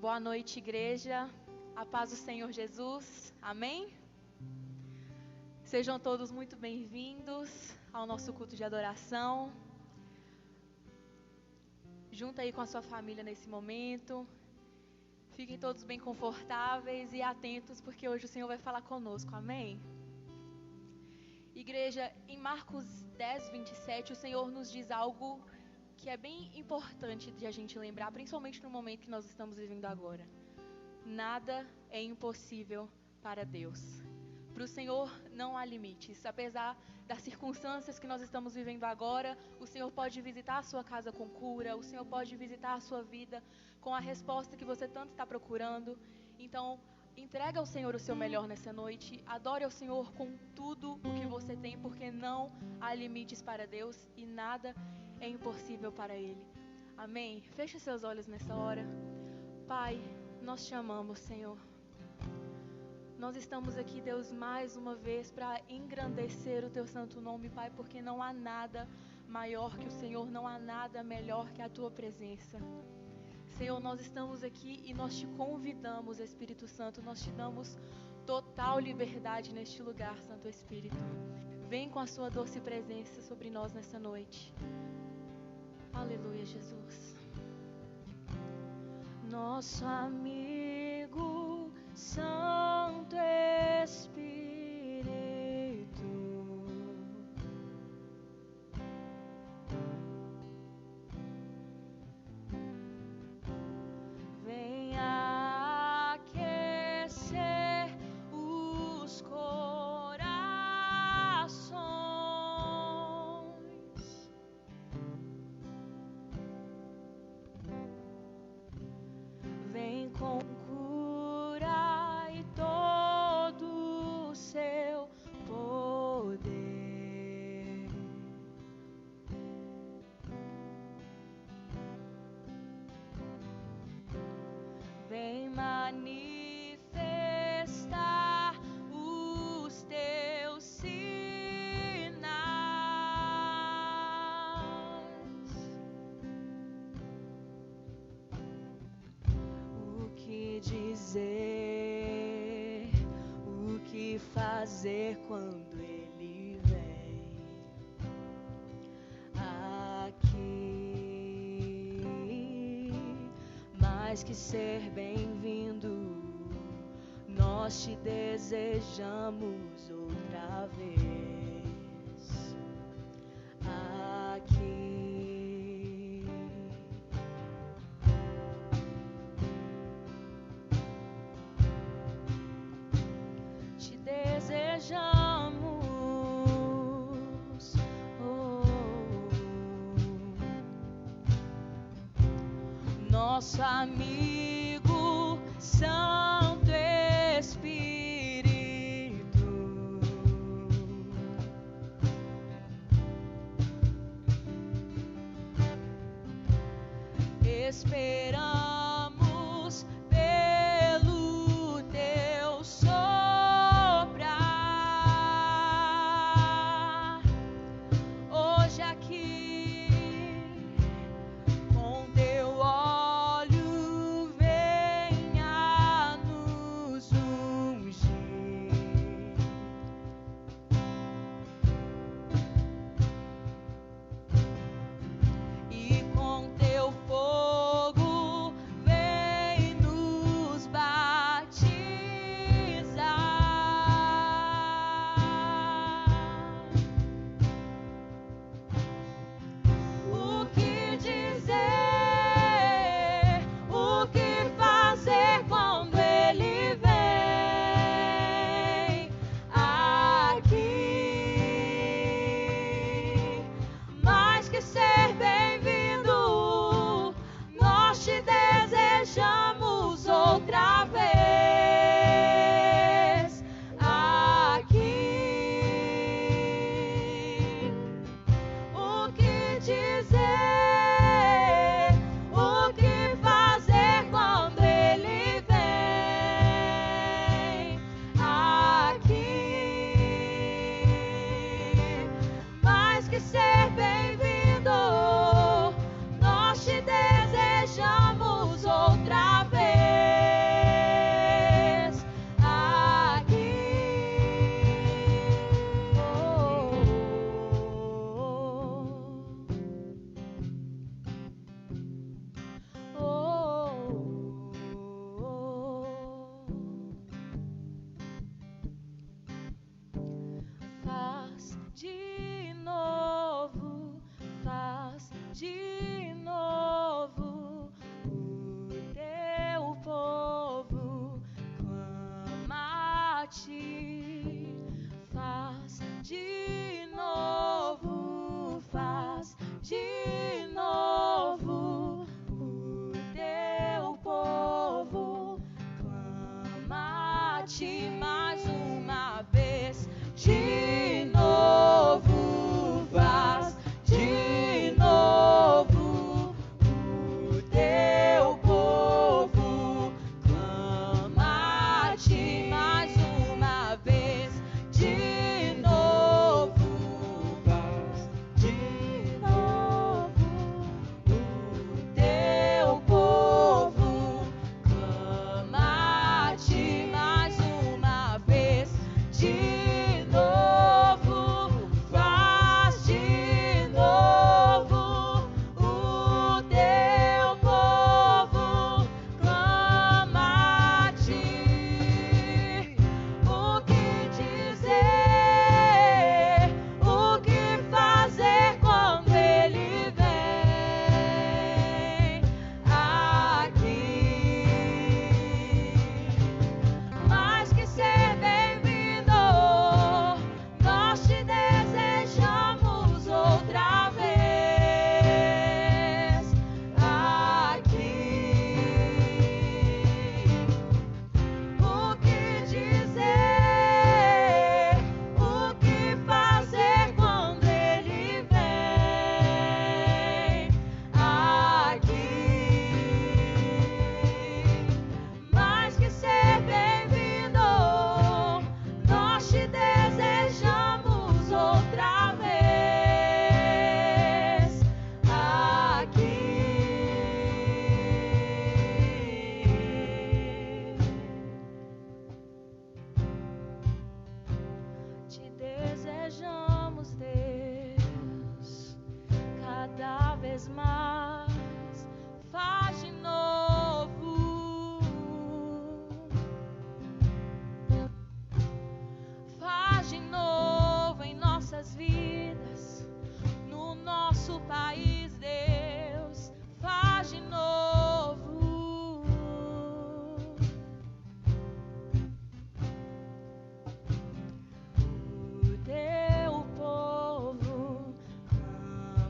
Boa noite, igreja. A paz do Senhor Jesus. Amém? Sejam todos muito bem-vindos ao nosso culto de adoração. Junta aí com a sua família nesse momento. Fiquem todos bem confortáveis e atentos, porque hoje o Senhor vai falar conosco. Amém? Igreja, em Marcos 10, 27, o Senhor nos diz algo que é bem importante de a gente lembrar, principalmente no momento que nós estamos vivendo agora. Nada é impossível para Deus. Para o Senhor não há limites. Apesar das circunstâncias que nós estamos vivendo agora, o Senhor pode visitar a sua casa com cura, o Senhor pode visitar a sua vida com a resposta que você tanto está procurando. Então, entrega ao Senhor o seu melhor nessa noite, adore ao Senhor com tudo o que você tem, porque não há limites para Deus e nada é impossível para Ele. Amém? Feche seus olhos nessa hora. Pai, nós te amamos, Senhor. Nós estamos aqui, Deus, mais uma vez para engrandecer o Teu santo nome, Pai, porque não há nada maior que o Senhor, não há nada melhor que a Tua presença. Senhor, nós estamos aqui e nós te convidamos, Espírito Santo, nós te damos total liberdade neste lugar, Santo Espírito. Vem com a sua doce presença sobre nós nessa noite. Aleluia, Jesus. Nosso amigo Santo Espírito, venha aquecer os corações. Vem com cura e todo o seu poder. Vem manifestar os teus sinais. O que dizer, o que fazer quando Ele vem aqui? Mais que ser bem-vindo, nós te desejamos outra vez aqui. Te desejamos, nosso amigo Santo Espírito, esperamos pelo teu soprar hoje aqui, com teu óleo venha nos ungir. E com teu fogo nosso país, Deus, faz de novo. O teu povo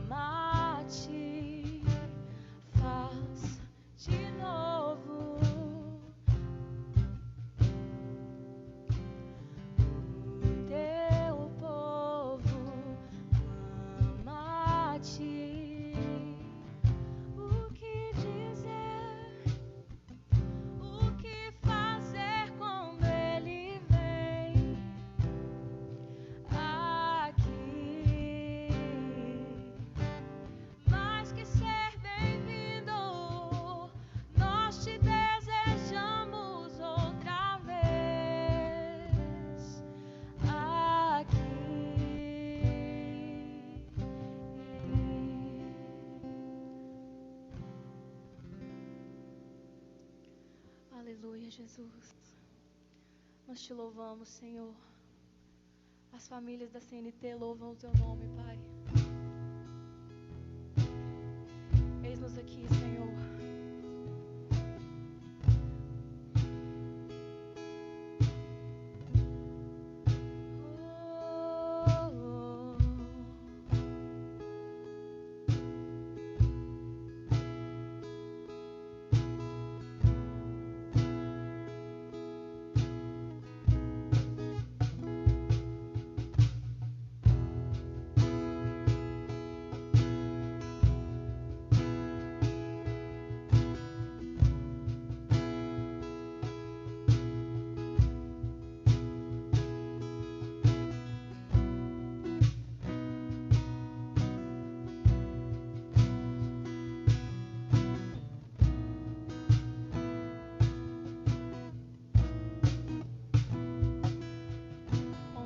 ama-te, faz de novo. O teu povo ama-te. O que dizer? O que fazer quando ele vem aqui? Mais que ser bem-vindo, nós te desejamos outra vez aqui. Aleluia, Jesus. Nós te louvamos, Senhor. As famílias da CNT louvam o teu nome, Pai. Eis-nos aqui, Senhor.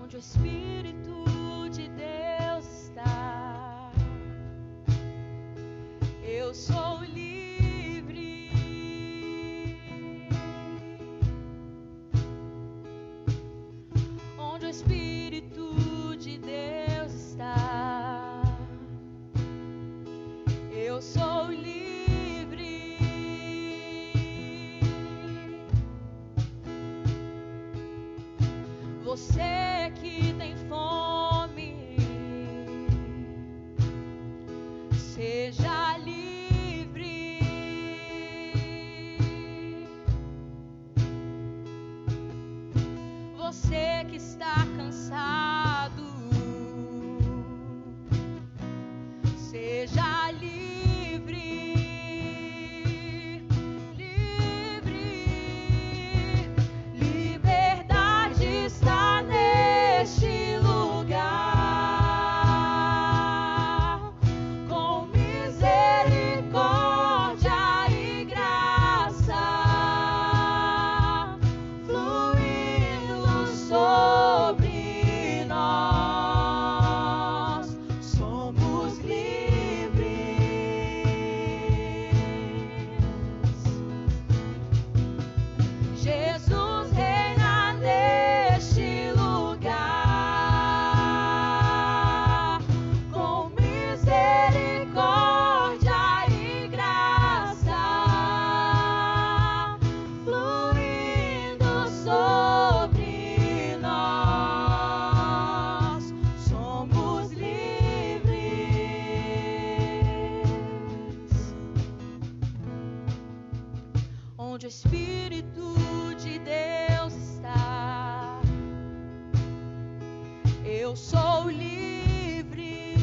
Onde o Espírito de Deus está, eu sou livre. Onde o Espírito de Deus está, eu sou livre. Você que tem fome, seja livre. Você que está cansado, seja livre. Liberdade está neste lugar, com misericórdia e graça, fluindo sobre nós, somos livres. Jesus reina neste lugar, com misericórdia e graça, fluindo sobre nós, somos livres. Onde o Espírito de Deus está, eu sou livre.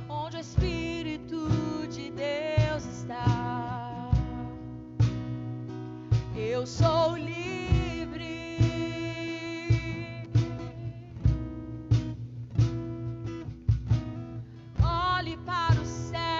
Onde o Espírito de Deus está, eu sou livre. Olhe para o céu.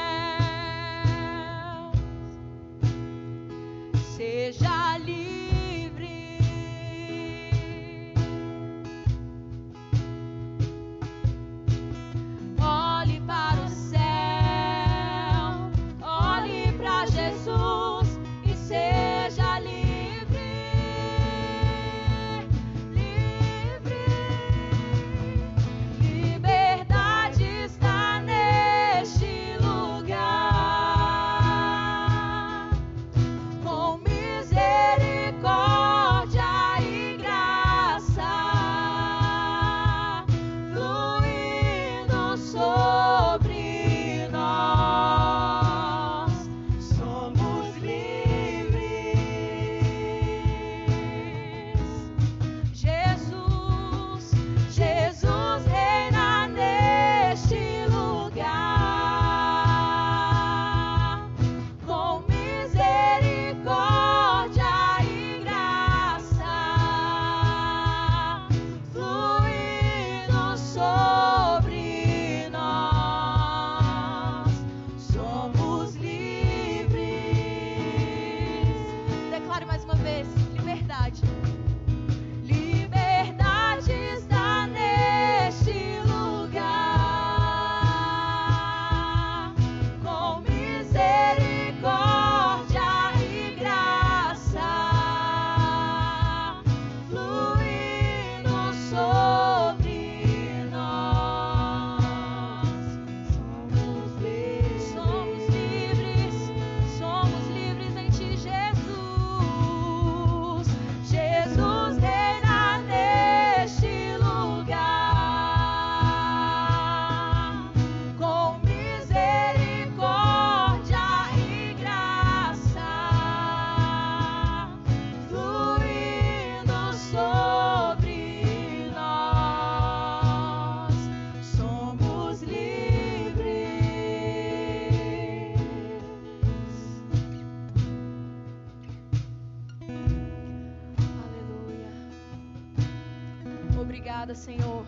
Obrigada, Senhor.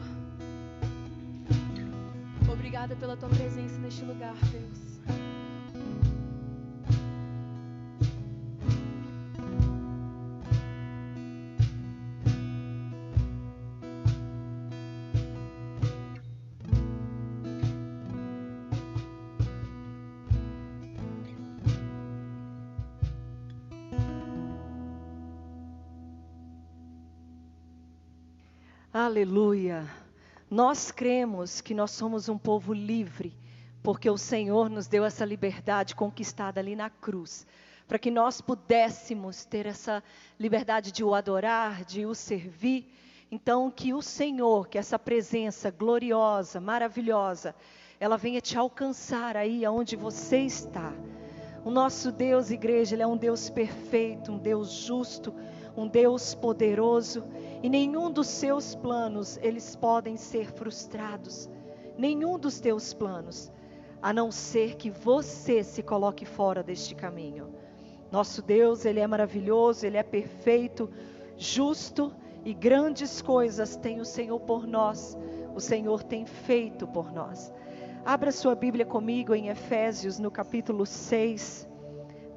Obrigada pela tua presença neste lugar, Deus. Aleluia! Nós cremos que nós somos um povo livre, porque o Senhor nos deu essa liberdade conquistada ali na cruz, para que nós pudéssemos ter essa liberdade de o adorar, de o servir. Então, que o Senhor, que essa presença gloriosa, maravilhosa, ela venha te alcançar aí aonde você está. O nosso Deus, igreja, Ele é um Deus perfeito, um Deus justo, um Deus poderoso, e nenhum dos seus planos, eles podem ser frustrados. Nenhum dos teus planos, a não ser que você se coloque fora deste caminho. Nosso Deus, Ele é maravilhoso, Ele é perfeito, justo, e grandes coisas tem o Senhor por nós. O Senhor tem feito por nós. Abra sua Bíblia comigo em Efésios, no capítulo 6,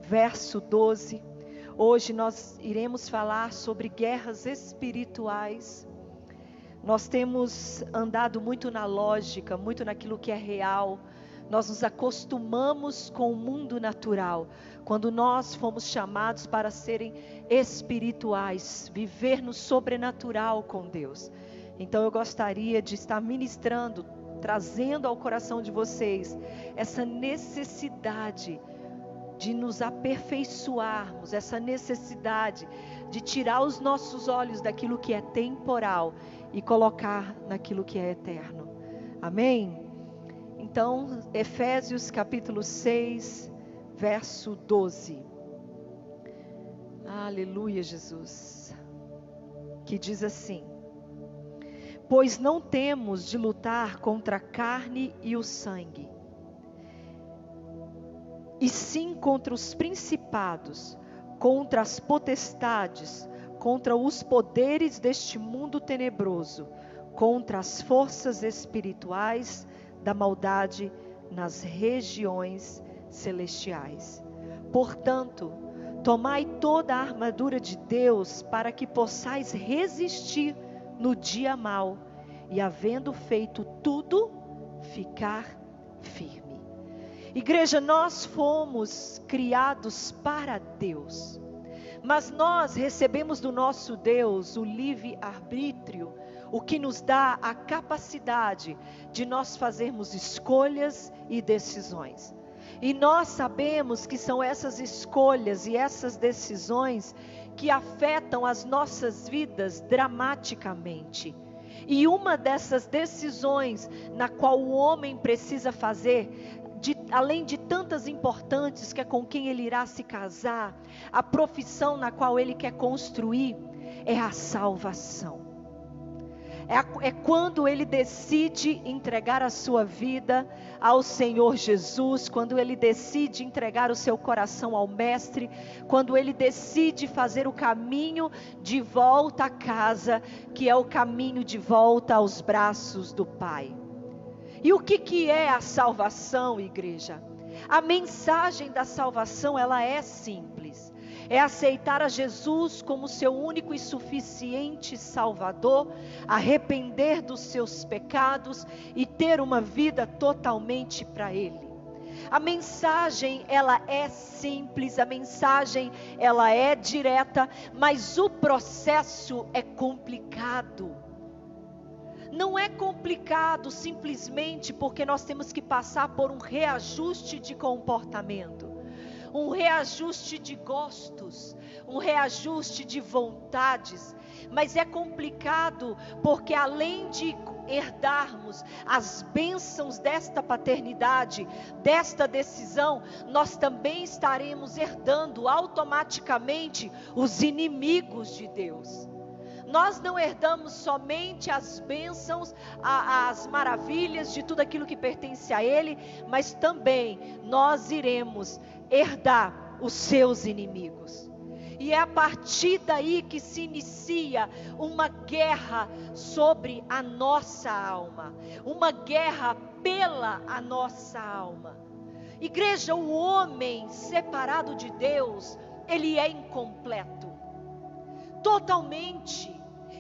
verso 12. Hoje nós iremos falar sobre guerras espirituais. Nós temos andado muito na lógica, muito naquilo que é real. Nós nos acostumamos com o mundo natural, quando nós fomos chamados para serem espirituais, viver no sobrenatural com Deus. Então eu gostaria de estar ministrando, trazendo ao coração de vocês essa necessidade de nos aperfeiçoarmos, essa necessidade de tirar os nossos olhos daquilo que é temporal e colocar naquilo que é eterno. Amém? Então, Efésios capítulo 6, verso 12. Aleluia, Jesus. Que diz assim: pois não temos de lutar contra a carne e o sangue, e sim contra os principados, contra as potestades, contra os poderes deste mundo tenebroso, contra as forças espirituais da maldade nas regiões celestiais. Portanto, tomai toda a armadura de Deus para que possais resistir no dia mau, e havendo feito tudo, ficar firme. Igreja, nós fomos criados para Deus, mas nós recebemos do nosso Deus o livre-arbítrio, o que nos dá a capacidade de nós fazermos escolhas e decisões. E nós sabemos que são essas escolhas e essas decisões que afetam as nossas vidas dramaticamente. E uma dessas decisões na qual o homem precisa fazer, além de tantas importantes, que é com quem ele irá se casar, a profissão na qual ele quer construir, é a salvação. É quando ele decide entregar a sua vida ao Senhor Jesus, quando ele decide entregar o seu coração ao Mestre, quando ele decide fazer o caminho de volta à casa, que é o caminho de volta aos braços do Pai. E o que é a salvação, igreja? A mensagem da salvação, ela é simples. É aceitar a Jesus como seu único e suficiente Salvador, arrepender dos seus pecados e ter uma vida totalmente para Ele. A mensagem, ela é simples, a mensagem, ela é direta, mas o processo é complicado. Não é complicado simplesmente porque nós temos que passar por um reajuste de comportamento, um reajuste de gostos, um reajuste de vontades, mas é complicado porque além de herdarmos as bênçãos desta paternidade, desta decisão, nós também estaremos herdando automaticamente os inimigos de Deus. Nós não herdamos somente as bênçãos, as maravilhas de tudo aquilo que pertence a Ele, mas também nós iremos herdar os seus inimigos. E é a partir daí que se inicia uma guerra sobre a nossa alma, uma guerra pela a nossa alma. Igreja, o homem separado de Deus, ele é incompleto, totalmente.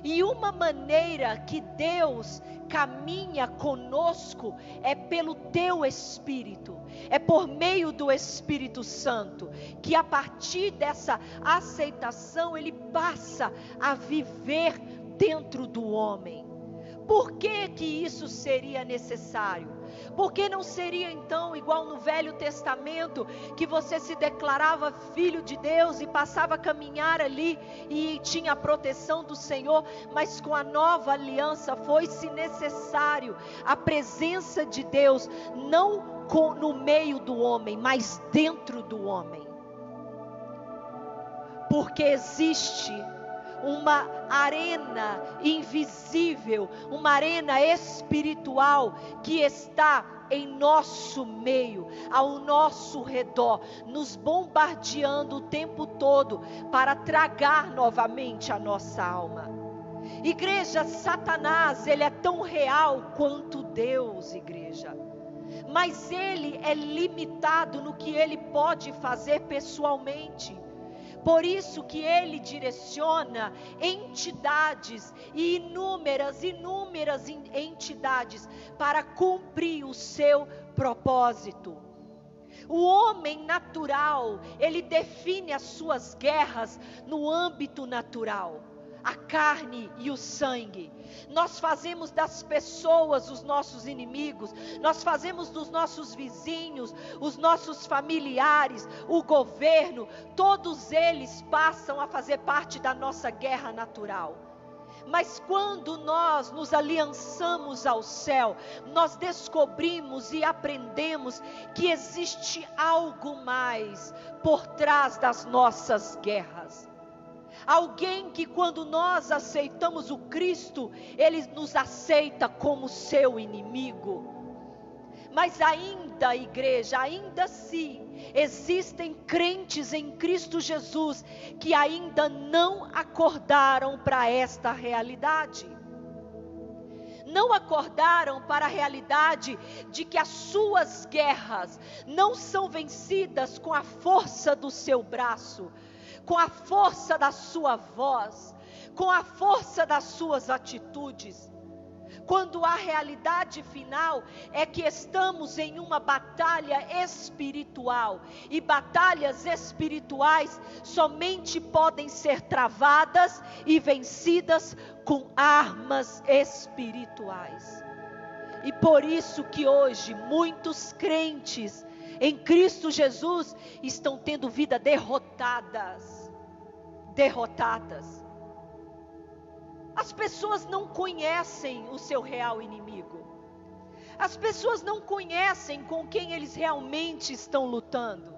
E uma maneira que Deus caminha conosco é pelo teu Espírito, é por meio do Espírito Santo, que a partir dessa aceitação ele passa a viver dentro do homem. Por que que isso seria necessário? Porque não seria então igual no Velho Testamento, que você se declarava filho de Deus e passava a caminhar ali e tinha a proteção do Senhor, mas com a nova aliança foi-se necessário a presença de Deus, não no meio do homem, mas dentro do homem. Porque existe uma arena invisível, uma arena espiritual que está em nosso meio, ao nosso redor, nos bombardeando o tempo todo para tragar novamente a nossa alma. Igreja, Satanás, ele é tão real quanto Deus, igreja. Mas ele é limitado no que ele pode fazer pessoalmente. Por isso que ele direciona entidades e inúmeras entidades para cumprir o seu propósito. O homem natural, ele define as suas guerras no âmbito natural. A carne e o sangue. Nós fazemos das pessoas os nossos inimigos, nós fazemos dos nossos vizinhos, os nossos familiares, o governo, todos eles passam a fazer parte da nossa guerra natural. Mas quando nós nos aliançamos ao céu, nós descobrimos e aprendemos que existe algo mais por trás das nossas guerras. Alguém que quando nós aceitamos o Cristo, Ele nos aceita como seu inimigo. Mas ainda, igreja, ainda assim, existem crentes em Cristo Jesus que ainda não acordaram para esta realidade. Não acordaram para a realidade de que as suas guerras não são vencidas com a força do seu braço, com a força da sua voz, com a força das suas atitudes. Quando a realidade final é que estamos em uma batalha espiritual, e batalhas espirituais somente podem ser travadas e vencidas com armas espirituais. E por isso que hoje muitos crentes em Cristo Jesus estão tendo vida derrotadas. As pessoas não conhecem o seu real inimigo. As pessoas não conhecem com quem eles realmente estão lutando.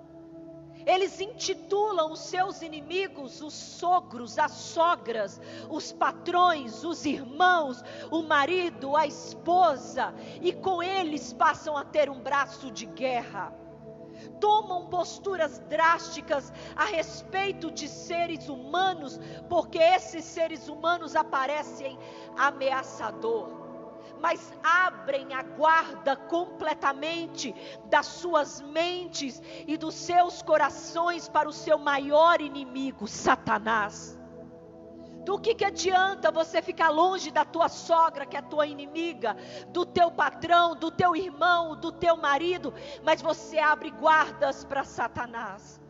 Eles intitulam os seus inimigos os sogros, as sogras, os patrões, os irmãos, o marido, a esposa, e com eles passam a ter um braço de guerra. Tomam posturas drásticas a respeito de seres humanos, porque esses seres humanos aparecem ameaçador, mas abrem a guarda completamente das suas mentes e dos seus corações para o seu maior inimigo, Satanás. Do que adianta você ficar longe da tua sogra, que é tua inimiga, do teu patrão, do teu irmão, do teu marido, mas você abre guardas para Satanás.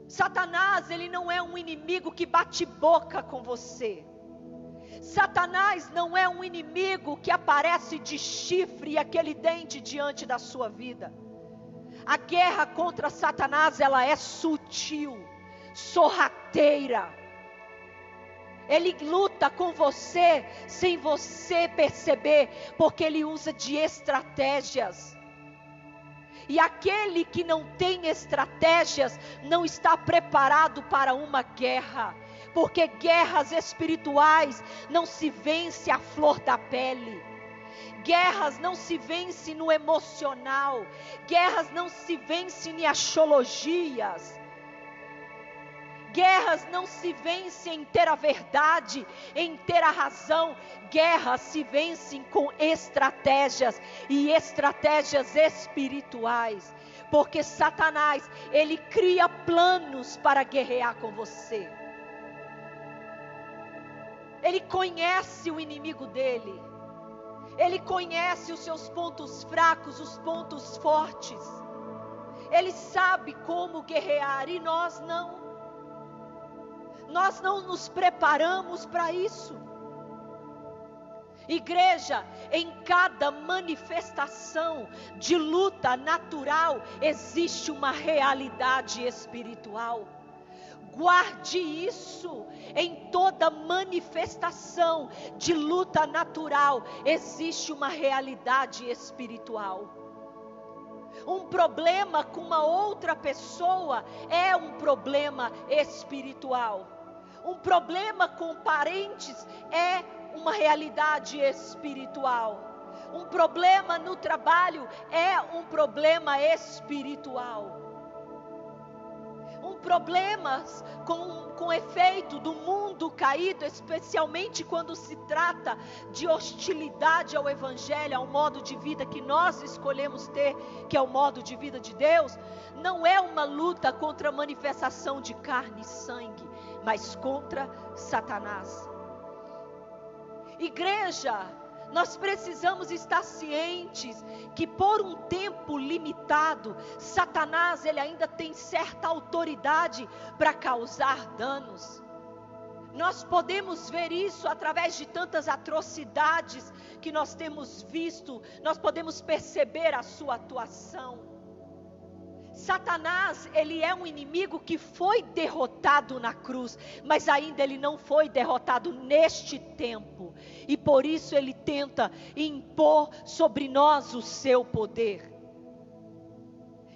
Satanás, ele não é um inimigo que bate boca com você. Satanás não é um inimigo que aparece de chifre e aquele dente diante da sua vida. A guerra contra Satanás, ela é sutil, sorrateira. Ele luta com você sem você perceber, porque ele usa de estratégias. E aquele que não tem estratégias não está preparado para uma guerra, porque guerras espirituais não se vence à flor da pele. Guerras não se vence no emocional. Guerras não se vence em axiologias. Guerras não se vencem em ter a verdade, em ter a razão. Guerras se vencem com estratégias, e estratégias espirituais. Porque Satanás, ele cria planos para guerrear com você. Ele conhece o inimigo dele. Ele conhece os seus pontos fracos, os pontos fortes. Ele sabe como guerrear, e nós não. Nós não nos preparamos para isso. Igreja, em cada manifestação de luta natural, existe uma realidade espiritual. Guarde isso. Em toda manifestação de luta natural, existe uma realidade espiritual. Um problema com uma outra pessoa é um problema espiritual. Um problema com parentes é uma realidade espiritual. Um problema no trabalho é um problema espiritual. Problemas com efeito do mundo caído, especialmente quando se trata de hostilidade ao Evangelho, ao modo de vida que nós escolhemos ter, que é o modo de vida de Deus, não é uma luta contra a manifestação de carne e sangue, mas contra Satanás. Igreja, nós precisamos estar cientes que por um tempo limitado, Satanás ele ainda tem certa autoridade para causar danos. Nós podemos ver isso através de tantas atrocidades que nós temos visto, nós podemos perceber a sua atuação. Satanás, ele é um inimigo que foi derrotado na cruz, mas ainda ele não foi derrotado neste tempo. E por isso ele tenta impor sobre nós o seu poder.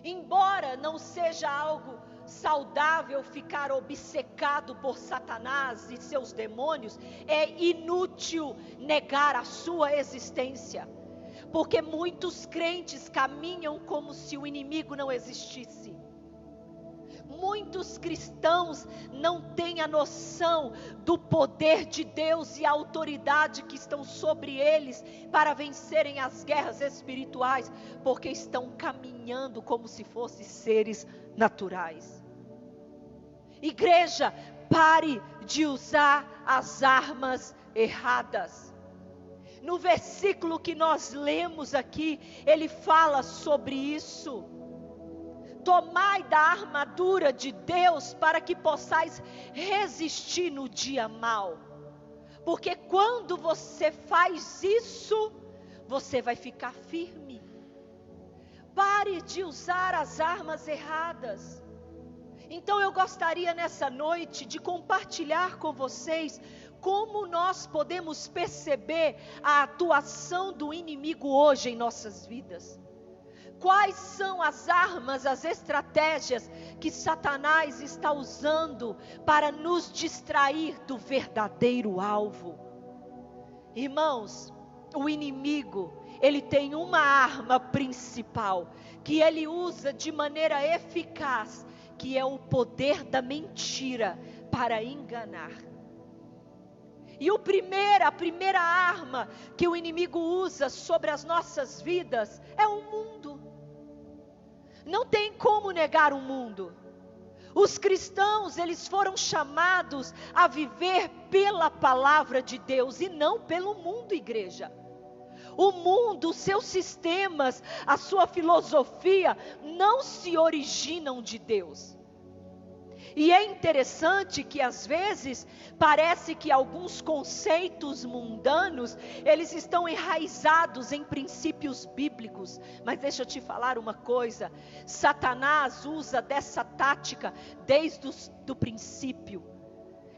Embora não seja algo saudável ficar obcecado por Satanás e seus demônios, é inútil negar a sua existência. Porque muitos crentes caminham como se o inimigo não existisse. Muitos cristãos não têm a noção do poder de Deus e a autoridade que estão sobre eles para vencerem as guerras espirituais, porque estão caminhando como se fossem seres naturais. Igreja, pare de usar as armas erradas. No versículo que nós lemos aqui, ele fala sobre isso. Tomai da armadura de Deus para que possais resistir no dia mau. Porque quando você faz isso, você vai ficar firme. Pare de usar as armas erradas. Então eu gostaria nessa noite de compartilhar com vocês como nós podemos perceber a atuação do inimigo hoje em nossas vidas. Quais são as armas, as estratégias que Satanás está usando para nos distrair do verdadeiro alvo? Irmãos, o inimigo, ele tem uma arma principal, que ele usa de maneira eficaz, que é o poder da mentira para enganar. E a primeira arma que o inimigo usa sobre as nossas vidas é o mundo. Não tem como negar o mundo. Os cristãos, eles foram chamados a viver pela palavra de Deus e não pelo mundo, igreja. O mundo, os seus sistemas, a sua filosofia não se originam de Deus. E é interessante que às vezes parece que alguns conceitos mundanos, eles estão enraizados em princípios bíblicos. Mas deixa eu te falar uma coisa, Satanás usa dessa tática desde o princípio,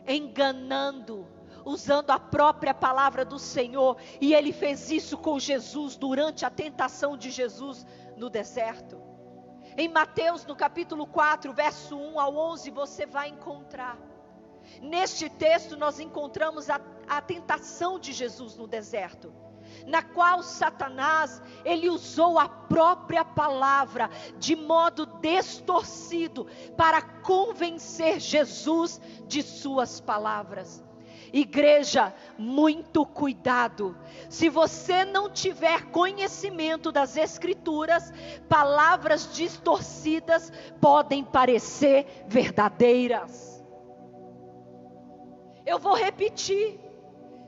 enganando, usando a própria palavra do Senhor. E ele fez isso com Jesus durante a tentação de Jesus no deserto. Em Mateus, no capítulo 4, verso 1 ao 11, você vai encontrar. Neste texto nós encontramos a tentação de Jesus no deserto. na qual Satanás, ele usou a própria palavra de modo distorcido para convencer Jesus de suas palavras. Igreja, muito cuidado. Se você não tiver conhecimento das Escrituras, palavras distorcidas podem parecer verdadeiras. Eu vou repetir.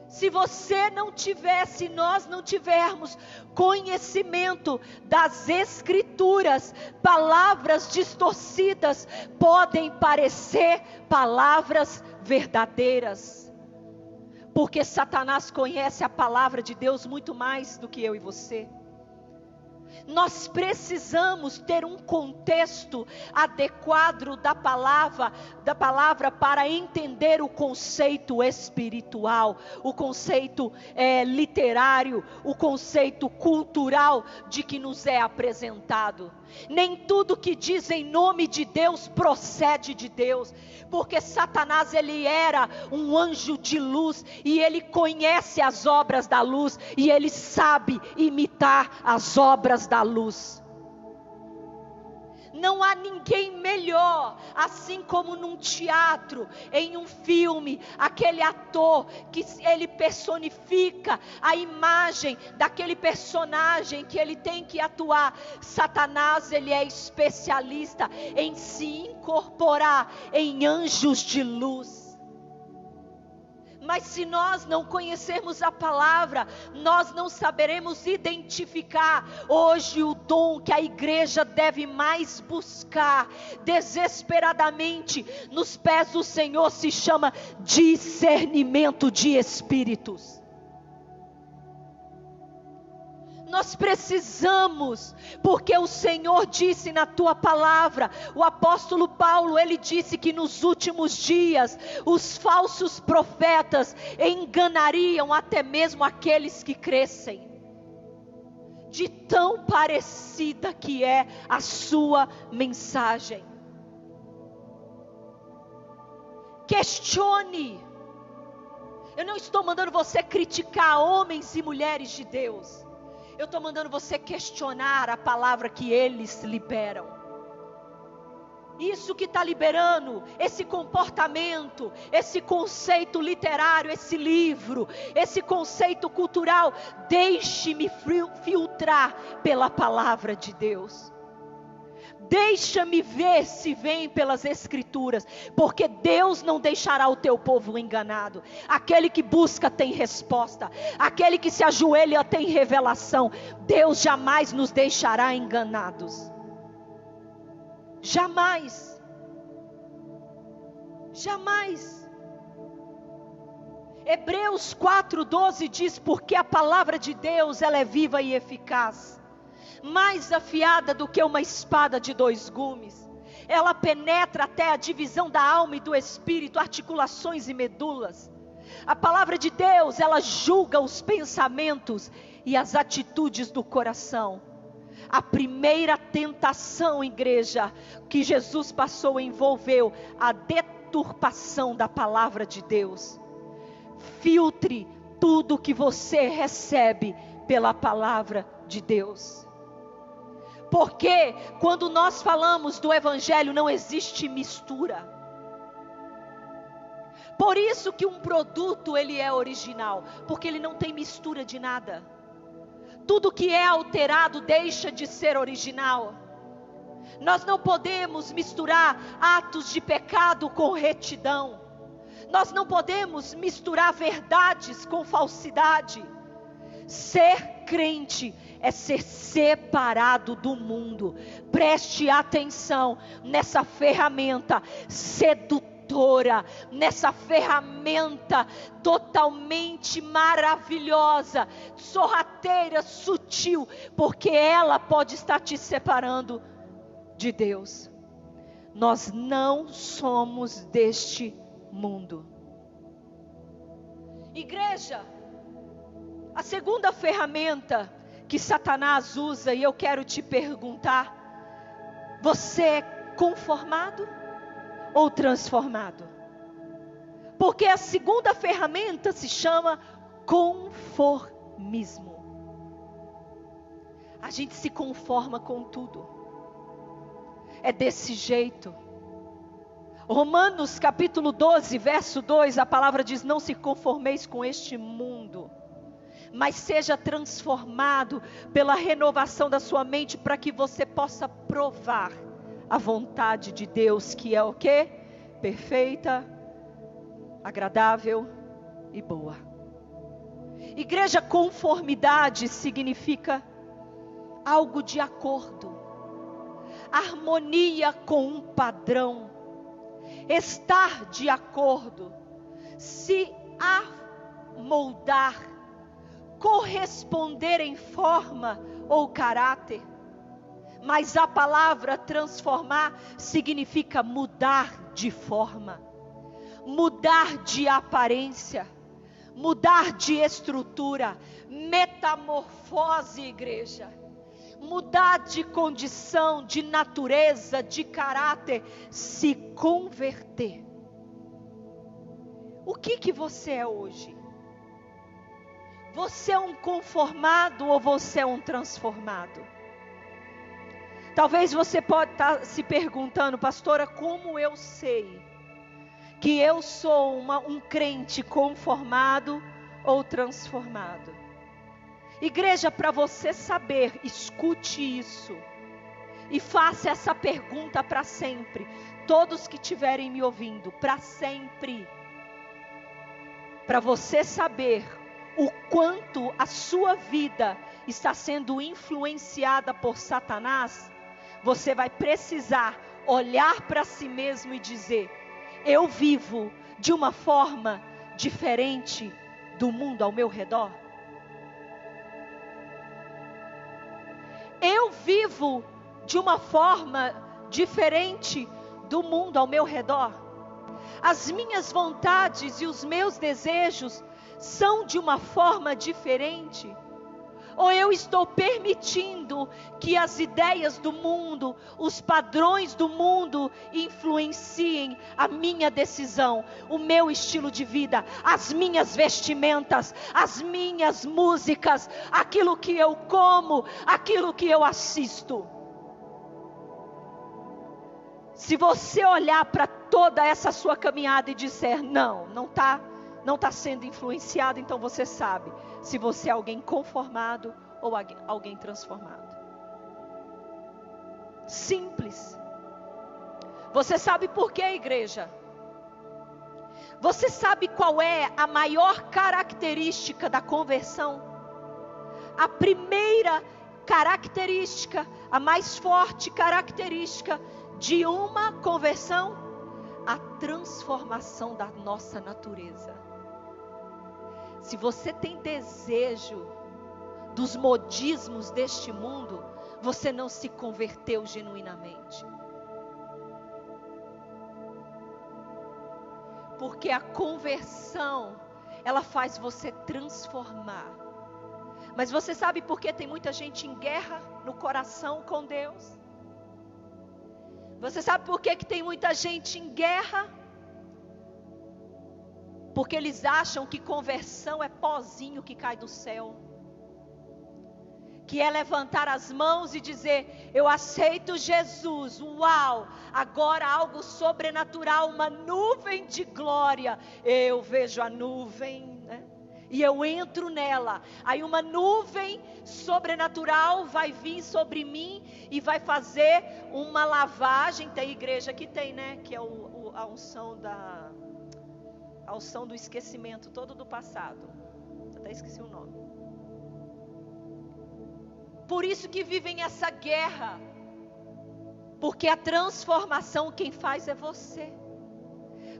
Se você não tiver, se nós não tivermos conhecimento das Escrituras, palavras distorcidas podem parecer palavras verdadeiras. Porque Satanás conhece a palavra de Deus muito mais do que eu e você. Nós precisamos ter um contexto adequado da palavra para entender o conceito espiritual, o conceito literário, o conceito cultural de que nos é apresentado. Nem tudo que diz em nome de Deus procede de Deus, porque Satanás, ele era um anjo de luz, e ele conhece as obras da luz, e ele sabe imitar as obras da luz. Não há ninguém melhor, assim como num teatro, em um filme, aquele ator que ele personifica a imagem daquele personagem que ele tem que atuar. Satanás, ele é especialista em se incorporar em anjos de luz. Mas se nós não conhecermos a palavra, nós não saberemos identificar hoje o dom que a igreja deve mais buscar desesperadamente nos pés do Senhor, se chama discernimento de espíritos. Nós precisamos, porque o Senhor disse na tua palavra, o apóstolo Paulo, ele disse que nos últimos dias, os falsos profetas enganariam até mesmo aqueles que crescem. De tão parecida que é a sua mensagem. Questione. Eu não estou mandando você criticar homens e mulheres de Deus. Eu estou mandando você questionar a palavra que eles liberam. Isso que está liberando, esse comportamento, esse conceito literário, esse livro, esse conceito cultural, deixe-me filtrar pela palavra de Deus. Deixa-me ver se vem pelas Escrituras, porque Deus não deixará o teu povo enganado. Aquele que busca tem resposta, aquele que se ajoelha tem revelação. Deus jamais nos deixará enganados. Jamais. Jamais. Hebreus 4:12 diz: porque a palavra de Deus, ela é viva e eficaz, mais afiada do que uma espada de 2 gumes. Ela penetra até a divisão da alma e do espírito, articulações e medulas. A palavra de Deus, ela julga os pensamentos e as atitudes do coração. A primeira tentação, igreja, que Jesus passou envolveu a deturpação da palavra de Deus. Filtre tudo que você recebe pela palavra de Deus. Porque quando nós falamos do evangelho, não existe mistura. Por isso que um produto, ele é original, porque ele não tem mistura de nada. Tudo que é alterado deixa de ser original. Nós não podemos misturar atos de pecado com retidão. Nós não podemos misturar verdades com falsidade. Ser crente é ser separado do mundo. Preste atenção nessa ferramenta sedutora, nessa ferramenta totalmente maravilhosa, sorrateira, sutil, porque ela pode estar te separando de Deus. Nós não somos deste mundo. Igreja, a segunda ferramenta que Satanás usa, e eu quero te perguntar: você é conformado ou transformado? Porque a segunda ferramenta se chama conformismo. mesmo. A gente se conforma com tudo. É desse jeito. Romanos capítulo 12, verso 2, a palavra diz: não se conformeis com este mundo, mas seja transformado pela renovação da sua mente, para que você possa provar a vontade de Deus, que é o quê? Perfeita, agradável e boa. Igreja, conformidade significa algo de acordo, harmonia com um padrão, estar de acordo, se amoldar, corresponder em forma ou caráter. Mas a palavra transformar significa mudar de forma, mudar de aparência, mudar de estrutura, metamorfose, igreja. Mudar de condição, de natureza, de caráter, se converter. O que você é hoje? Você é um conformado ou você é um transformado? Talvez você pode estar se perguntando: pastora, como eu sei que eu sou um crente conformado ou transformado? Igreja, para você saber, escute isso e faça essa pergunta para sempre. Todos que estiverem me ouvindo, para sempre. Para você saber o quanto a sua vida está sendo influenciada por Satanás, você vai precisar olhar para si mesmo e dizer: eu vivo de uma forma diferente do mundo ao meu redor? Eu vivo de uma forma diferente do mundo ao meu redor? As minhas vontades e os meus desejos são de uma forma diferente? Ou eu estou permitindo que as ideias do mundo, os padrões do mundo influenciem a minha decisão, o meu estilo de vida, as minhas vestimentas, as minhas músicas, aquilo que eu como, aquilo que eu assisto? Se você olhar para toda essa sua caminhada e disser: não está sendo influenciado, então você sabe se você é alguém conformado ou alguém transformado. Simples. Você sabe por quê, igreja? Você sabe qual é a maior característica da conversão? A primeira característica, a mais forte característica de uma conversão: a transformação da nossa natureza. Se você tem desejo dos modismos deste mundo, você não se converteu genuinamente. Porque a conversão, ela faz você transformar. Mas você sabe por que tem muita gente em guerra no coração com Deus? Você sabe por que tem muita gente em guerra? Porque eles acham que conversão é pozinho que cai do céu. Que é levantar as mãos e dizer: eu aceito Jesus, uau, agora algo sobrenatural, uma nuvem de glória. Eu vejo a nuvem, né? E eu entro nela. Aí uma nuvem sobrenatural vai vir sobre mim e vai fazer uma lavagem. Tem igreja que tem, né? Que é a unção do esquecimento, todo do passado. Até esqueci o nome. Por isso que vivem essa guerra. Porque a transformação quem faz é você.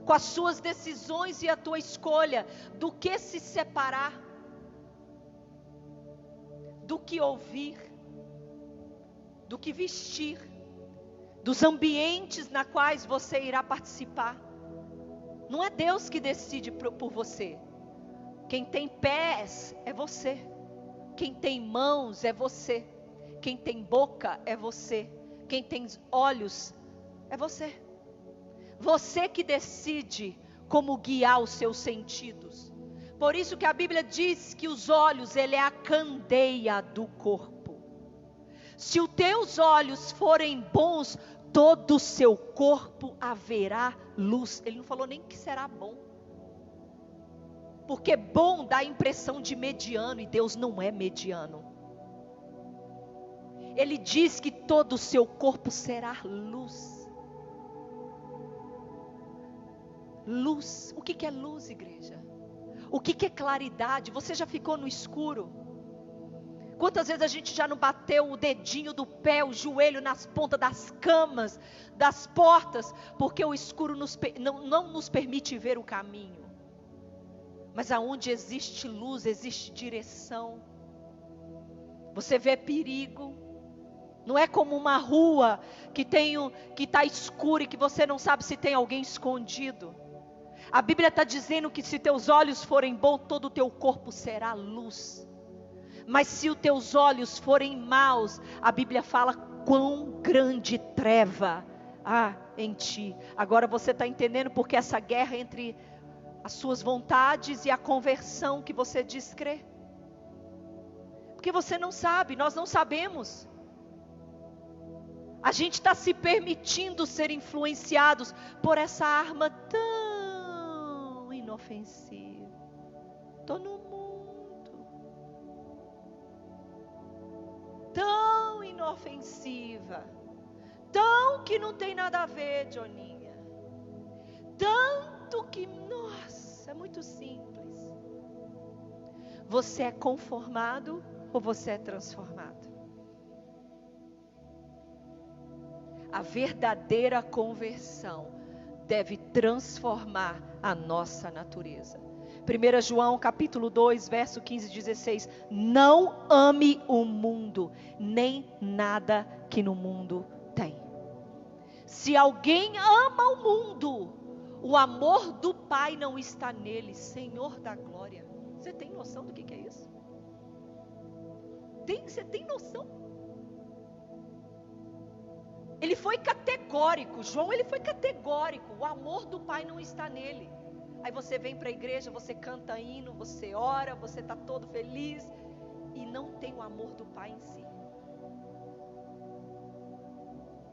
Com as suas decisões e a tua escolha do que se separar, do que ouvir, do que vestir, dos ambientes na quais você irá participar. Não é Deus que decide por você. Quem tem pés é você. Quem tem mãos é você. Quem tem boca é você. Quem tem olhos é você. Você que decide como guiar os seus sentidos. Por isso que a Bíblia diz que os olhos, ele é a candeia do corpo. Se os teus olhos forem bons, todo o seu corpo haverá luz. Ele não falou nem que será bom. Porque bom dá a impressão de mediano, e Deus não é mediano. Ele diz que todo o seu corpo será luz. Luz. O que é luz, igreja? O que é claridade? Você já ficou no escuro? Quantas vezes a gente já não bateu o dedinho do pé, o joelho nas pontas das camas, das portas, porque o escuro não nos permite ver o caminho. Mas aonde existe luz, existe direção. Você vê perigo. Não é como uma rua que está escura e que você não sabe se tem alguém escondido. A Bíblia está dizendo que se teus olhos forem bons, todo o teu corpo será luz. Mas se os teus olhos forem maus, a Bíblia fala quão grande treva há em ti. Agora você está entendendo porque essa guerra entre as suas vontades e a conversão que você diz crer? Porque você não sabe, nós não sabemos. A gente está se permitindo ser influenciados por essa arma tão inofensiva. Estou no mundo. Tão inofensiva. Tão que não tem nada a ver, Joninha. Tanto que, nossa, é muito simples. Você é conformado ou você é transformado? A verdadeira conversão deve transformar a nossa natureza. 1 João capítulo 2, verso 15 e 16. Não ame o mundo, nem nada que no mundo tem. Se alguém ama o mundo, o amor do Pai não está nele. Senhor da glória. Você tem noção do que é isso? Você tem noção? Ele foi categórico, João, ele foi categórico. O amor do Pai não está nele. Aí você vem para a igreja, você canta hino, você ora, você está todo feliz e não tem o amor do Pai em si.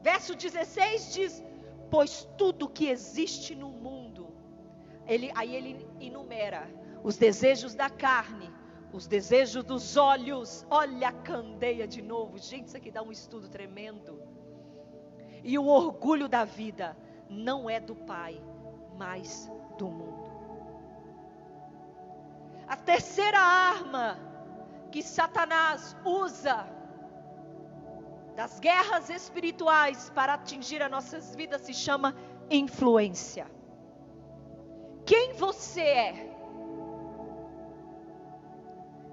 Verso 16 diz: pois tudo que existe no mundo, aí ele enumera os desejos da carne, os desejos dos olhos. Olha a candeia de novo, gente, isso aqui dá um estudo tremendo. E o orgulho da vida não é do Pai, mas do mundo. A terceira arma que Satanás usa das guerras espirituais para atingir as nossas vidas se chama influência. Quem você é?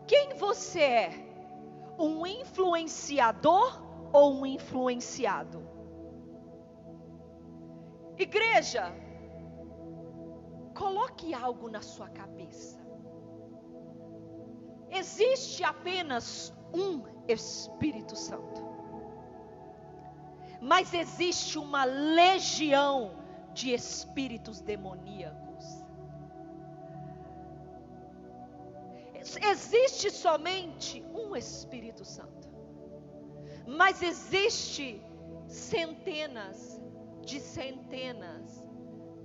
Quem você é? Um influenciador ou um influenciado? Igreja, coloque algo na sua cabeça. Existe apenas um Espírito Santo. Mas existe uma legião de espíritos demoníacos. Existe somente um Espírito Santo. Mas existe centenas,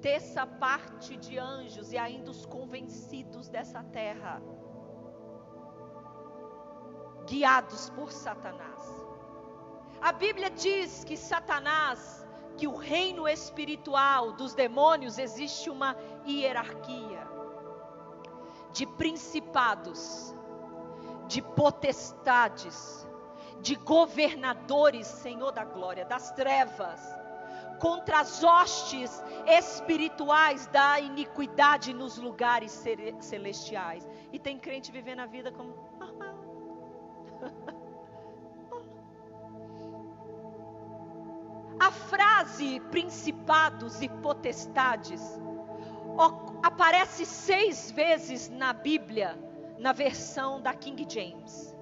terça parte de anjos e ainda os convencidos dessa terra, guiados por Satanás. A Bíblia diz que Satanás, que o reino espiritual dos demônios, existe uma hierarquia de principados, de potestades, de governadores, Senhor da glória, das trevas, contra as hostes espirituais da iniquidade nos lugares celestiais. E tem crente vivendo a vida como normal. A frase principados e potestades aparece 6 vezes na Bíblia, na versão da King James.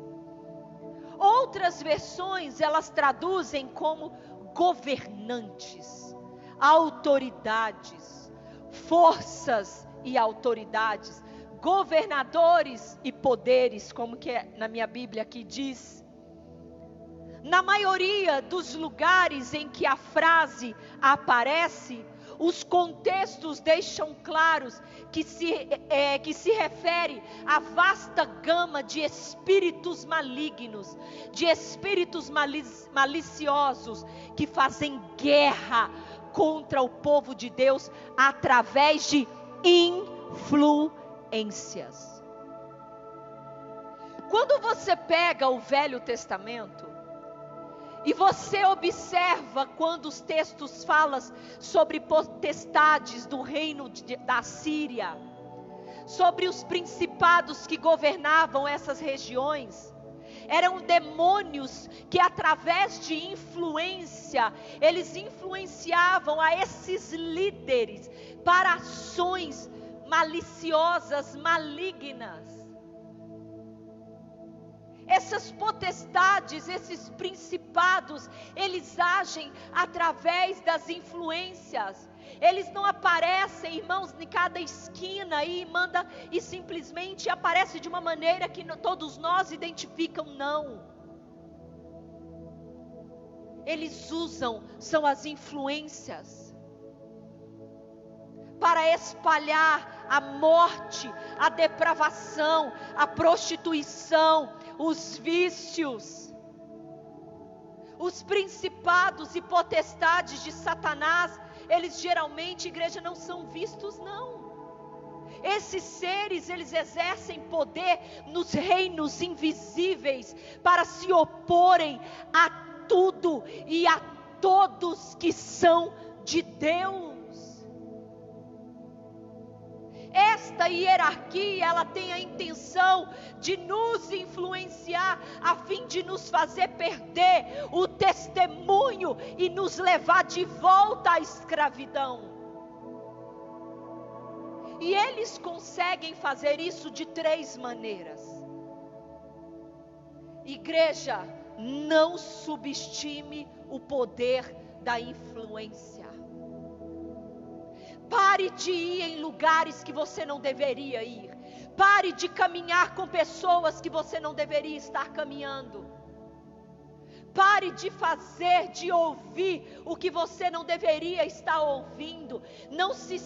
Outras versões elas traduzem como governantes, autoridades, forças e autoridades, governadores e poderes, como que é na minha Bíblia aqui diz. Na maioria dos lugares em que a frase aparece, os contextos deixam claros que se refere à vasta gama de espíritos malignos, de espíritos maliciosos que fazem guerra contra o povo de Deus através de influências. Quando você pega o Velho Testamento e você observa quando os textos falam sobre potestades do reino da Síria, sobre os principados que governavam essas regiões, eram demônios que através de influência, eles influenciavam a esses líderes para ações maliciosas, malignas. Essas potestades, esses principados, eles agem através das influências. Eles não aparecem, irmãos, em cada esquina e simplesmente aparece de uma maneira que todos nós identificam, não. Eles são as influências para espalhar a morte, a depravação, a prostituição, os vícios. Os principados e potestades de Satanás, eles geralmente, igreja, não são vistos, não. Esses seres, eles exercem poder nos reinos invisíveis para se oporem a tudo e a todos que são de Deus. Esta hierarquia, ela tem a intenção de nos influenciar, a fim de nos fazer perder o testemunho e nos levar de volta à escravidão. E eles conseguem fazer isso de 3 maneiras. Igreja, não subestime o poder da influência. Pare de ir em lugares que você não deveria ir. Pare de caminhar com pessoas que você não deveria estar caminhando. Pare de ouvir o que você não deveria estar ouvindo. Não se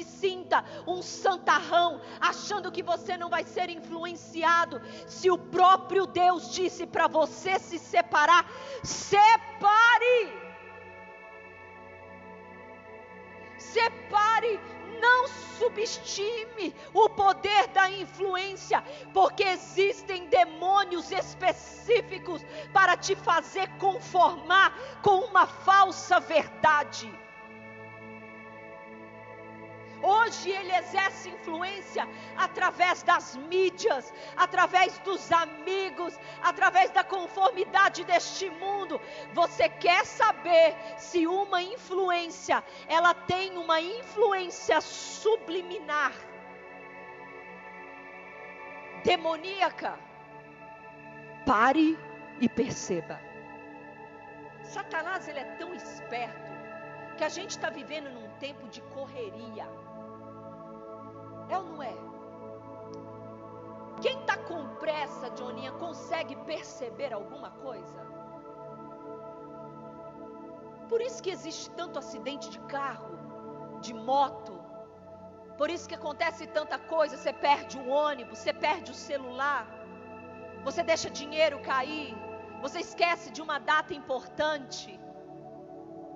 sinta um santarrão, achando que você não vai ser influenciado. Se o próprio Deus disse para você se separar, separe! Separe, não subestime o poder da influência, porque existem demônios específicos para te fazer conformar com uma falsa verdade. Hoje ele exerce influência através das mídias, através dos amigos, através da conformidade deste mundo. Você quer saber se uma influência, ela tem uma influência subliminar, demoníaca? Pare e perceba. Satanás, ele é tão esperto, que a gente está vivendo num tempo de correria. É ou não é? Quem está com pressa, Joninha, consegue perceber alguma coisa? Por isso que existe tanto acidente de carro, de moto. Por isso que acontece tanta coisa. Você perde o ônibus, você perde o celular, você deixa dinheiro cair, você esquece de uma data importante.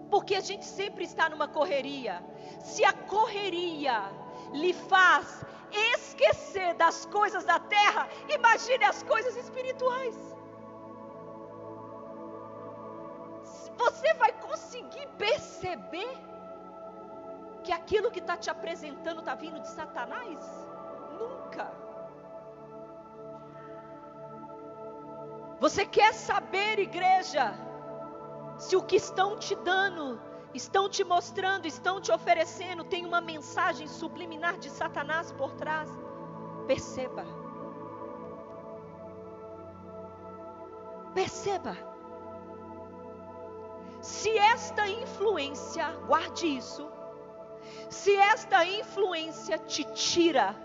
Porque a gente sempre está numa correria. Se a correria lhe faz esquecer das coisas da terra, imagine as coisas espirituais. Você vai conseguir perceber que aquilo que está te apresentando está vindo de Satanás? Nunca. Você quer saber, igreja, se o que estão te dando, estão te mostrando, estão te oferecendo, tem uma mensagem subliminar de Satanás por trás? Perceba. Perceba. Se esta influência, guarde isso, Se esta influência te tira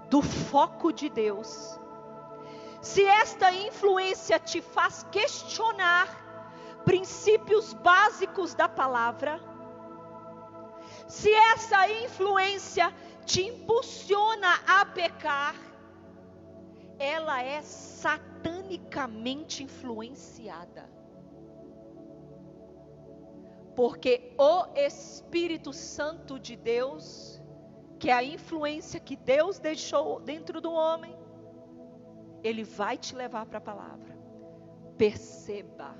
do foco de Deus, se esta influência te faz questionar princípios básicos da palavra, se essa influência te impulsiona a pecar, ela é satanicamente influenciada. Porque o Espírito Santo de Deus, que é a influência que Deus deixou dentro do homem, ele vai te levar para a palavra. Perceba.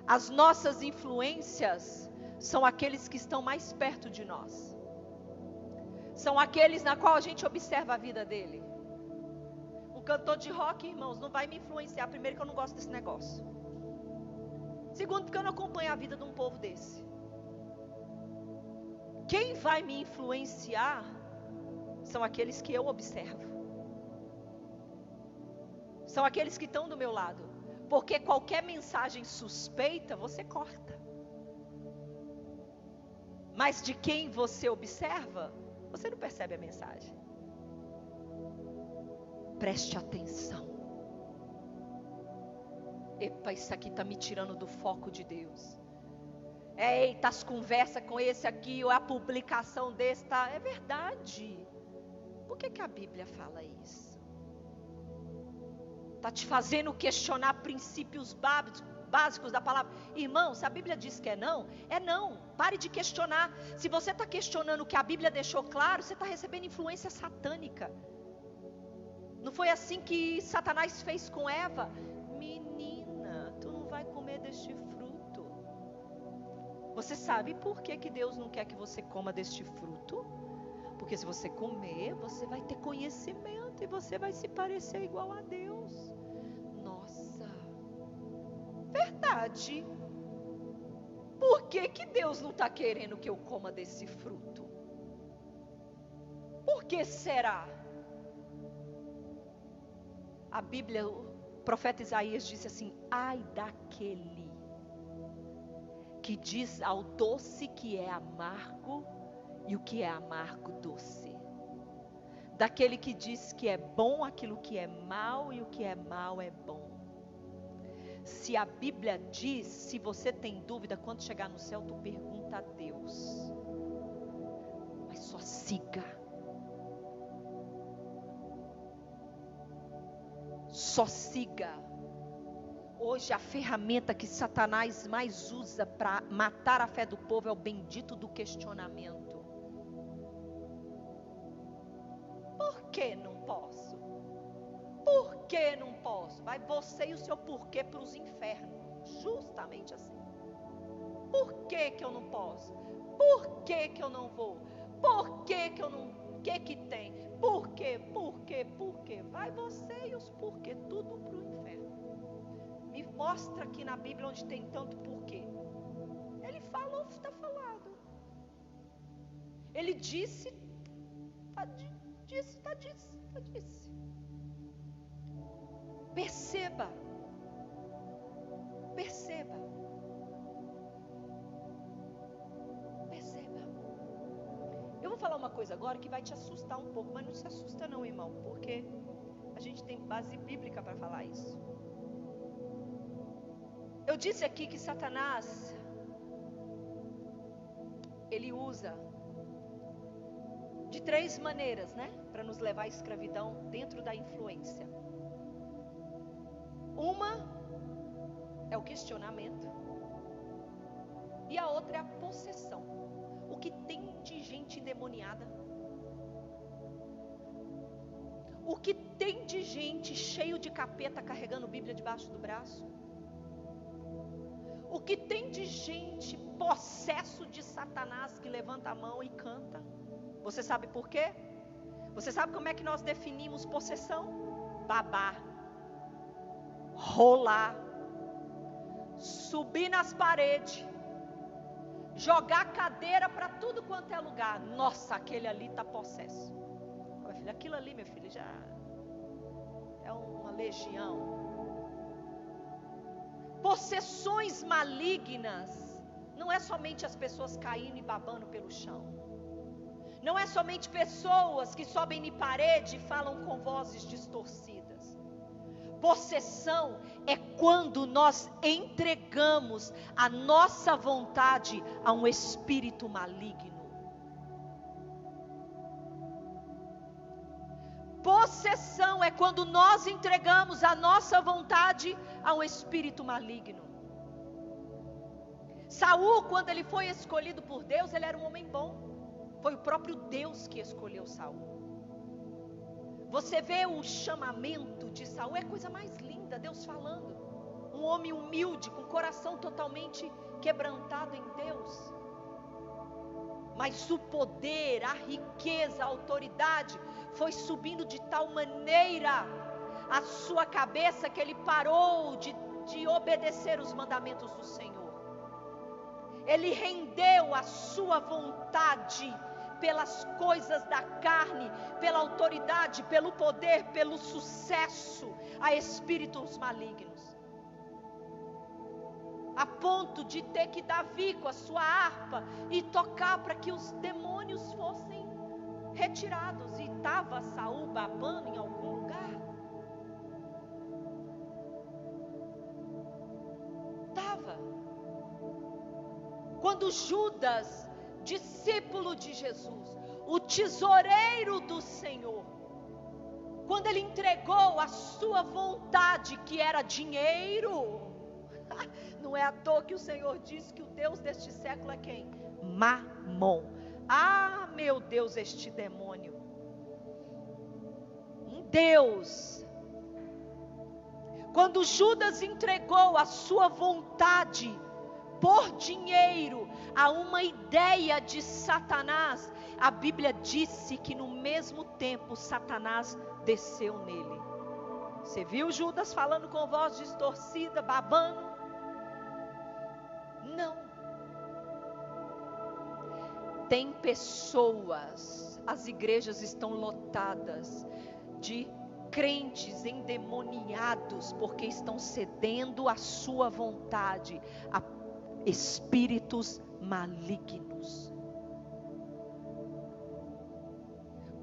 As nossas influências são aqueles que estão mais perto de nós. São aqueles na qual a gente observa a vida dele. Um cantor de rock, irmãos, não vai me influenciar. Primeiro que eu não gosto desse negócio. Segundo, porque eu não acompanho a vida de um povo desse. Quem vai me influenciar são aqueles que eu observo. São aqueles que estão do meu lado. Porque qualquer mensagem suspeita, você corta. Mas de quem você observa, você não percebe a mensagem. Preste atenção. Epa, isso aqui está me tirando do foco de Deus. Eita, as conversas com esse aqui, ou a publicação desse, tá? É verdade. Por que a Bíblia fala isso? Está te fazendo questionar princípios básicos da palavra. Irmão, se a Bíblia diz que é não, é não. Pare de questionar. Se você está questionando o que a Bíblia deixou claro, você está recebendo influência satânica. Não foi assim que Satanás fez com Eva? Menina, tu não vai comer deste fruto. Você sabe por que Deus não quer que você coma deste fruto? Porque se você comer, você vai ter conhecimento e você vai se parecer igual a Deus. Nossa, verdade. Por que Deus não está querendo que eu coma desse fruto? Por que será? A Bíblia, o profeta Isaías disse assim: ai daquele que diz ao doce que é amargo e o que é amargo doce. Daquele que diz que é bom aquilo que é mal e o que é mal é bom. Se a Bíblia diz, se você tem dúvida, quando chegar no céu, tu pergunta a Deus. Mas só siga. Só siga. Hoje a ferramenta que Satanás mais usa para matar a fé do povo é o bendito do questionamento. Por que não posso? Por que não posso? Vai você e o seu porquê para os infernos. Justamente assim. Por que eu não posso? Por que eu não vou? Por que eu não... O que tem? Por quê? Por quê? Por quê? Vai você e os porquê, tudo para o inferno. Me mostra aqui na Bíblia onde tem tanto porquê. Ele falou, está falado. Ele disse, está disse. Perceba. Perceba. Eu vou falar uma coisa agora que vai te assustar um pouco, mas não se assusta não, irmão, porque a gente tem base bíblica para falar isso. Eu disse aqui que Satanás, ele usa de 3 maneiras, né, para nos levar à escravidão dentro da influência. Uma é o questionamento e a outra é a possessão. O que tem de gente endemoniada? O que tem de gente cheio de capeta carregando Bíblia debaixo do braço? O que tem de gente possesso de Satanás que levanta a mão e canta? Você sabe por quê? Você sabe como é que nós definimos possessão? Babar, rolar, subir nas paredes, jogar cadeira para tudo quanto é lugar. Nossa, aquele ali está possesso. Minha filha, aquilo ali, meu filho, já é uma legião. Possessões malignas não é somente as pessoas caindo e babando pelo chão. Não é somente pessoas que sobem em parede e falam com vozes distorcidas. Possessão é quando nós entregamos a nossa vontade a um espírito maligno. Possessão é quando nós entregamos a nossa vontade a um espírito maligno. Saul, quando ele foi escolhido por Deus, ele era um homem bom. Foi o próprio Deus que escolheu Saul. Você vê o chamamento de Saul, é a coisa mais linda, Deus falando. Um homem humilde, com o coração totalmente quebrantado em Deus. Mas o poder, a riqueza, a autoridade foi subindo de tal maneira a sua cabeça que ele parou de obedecer os mandamentos do Senhor. Ele rendeu a sua vontade pelas coisas da carne, pela autoridade, pelo poder, pelo sucesso a espíritos malignos. A ponto de ter que Davi com a sua harpa e tocar para que os demônios fossem retirados. E estava Saul babando em algum lugar? Estava. Quando Judas, discípulo de Jesus, o tesoureiro do Senhor, quando ele entregou a sua vontade, que era dinheiro, não é à toa que o Senhor disse que o Deus deste século é quem? Mamon. Ah, meu Deus, este demônio. Um Deus. Quando Judas entregou a sua vontade por dinheiro a uma ideia de Satanás, a Bíblia disse que no mesmo tempo Satanás desceu nele. Você viu Judas falando com voz distorcida, babando? Não. Tem pessoas, as igrejas estão lotadas de crentes endemoniados, porque estão cedendo à sua vontade a espíritos malignos.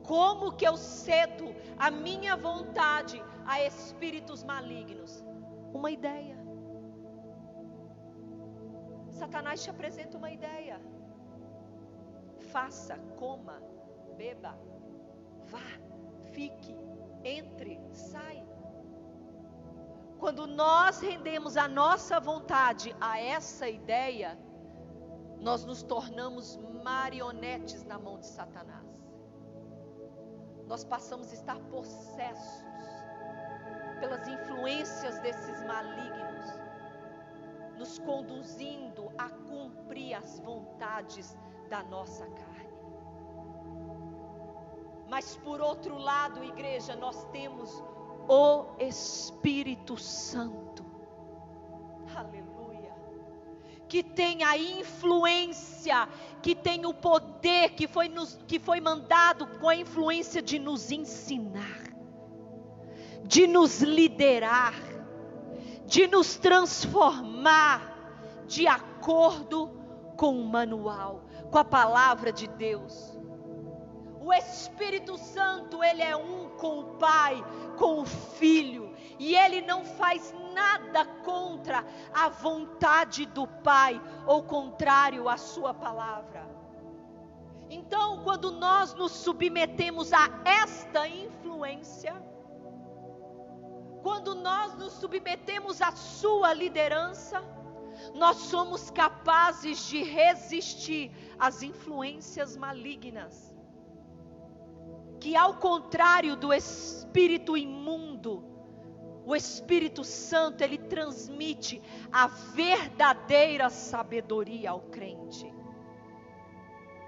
Como que eu cedo a minha vontade a espíritos malignos? Uma ideia. Satanás te apresenta uma ideia. Faça, coma, beba, vá, fique, entre, sai. Quando nós rendemos a nossa vontade a essa ideia, nós nos tornamos marionetes na mão de Satanás. Nós passamos a estar possessos pelas influências desses malignos, nos conduzindo a cumprir as vontades da nossa carne. Mas por outro lado, igreja, nós temos o Espírito Santo, aleluia, que tem a influência, que tem o poder, que foi mandado com a influência de nos ensinar, de nos liderar, de nos transformar de acordo com o manual, com a palavra de Deus. O Espírito Santo, ele é um com o Pai, com o Filho, e ele não faz nada contra a vontade do Pai, ou contrário à sua palavra. Então, quando nós nos submetemos a esta influência, quando nós nos submetemos à sua liderança, nós somos capazes de resistir às influências malignas, que ao contrário do espírito imundo, o Espírito Santo, ele transmite a verdadeira sabedoria ao crente.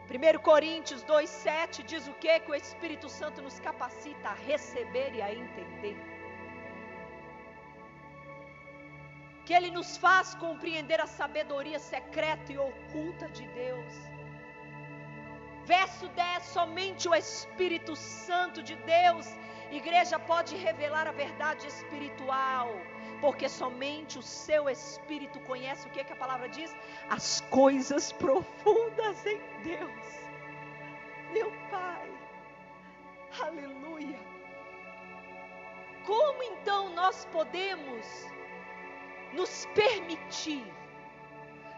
1 Coríntios 2,7 diz o quê? Que o Espírito Santo nos capacita a receber e a entender. Que ele nos faz compreender a sabedoria secreta e oculta de Deus. Verso 10, somente o Espírito Santo de Deus, igreja, pode revelar a verdade espiritual. porque somente o seu Espírito conhece o que a palavra diz? As coisas profundas em Deus. Meu Pai, aleluia. Como então nós podemos nos permitir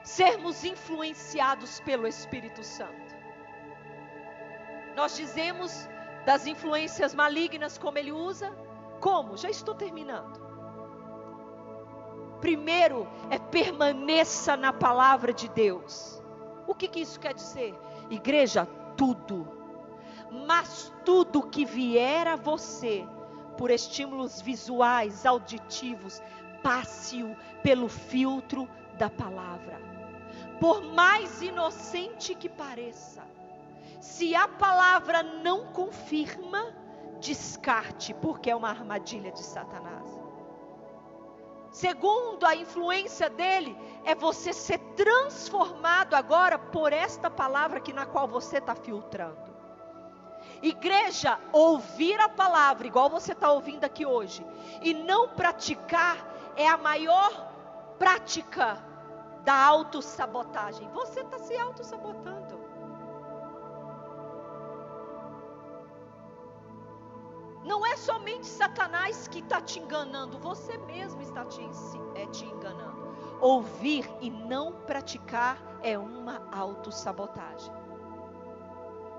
sermos influenciados pelo Espírito Santo? Nós dizemos das influências malignas, como ele usa. Como? Já estou terminando. Primeiro é permaneça na palavra de Deus. O que isso quer dizer? Igreja, tudo. Mas tudo que vier a você, por estímulos visuais, auditivos, passe-o pelo filtro da palavra. Por mais inocente que pareça, se a palavra não confirma, descarte, porque é uma armadilha de Satanás. Segundo, a influência dele é você ser transformado agora por esta palavra na qual você está filtrando. Igreja, ouvir a palavra igual você está ouvindo aqui hoje e não praticar é a maior prática da autossabotagem. Você está se autossabotando. Não é somente Satanás que está te enganando, você mesmo está te enganando. Ouvir e não praticar é uma autossabotagem.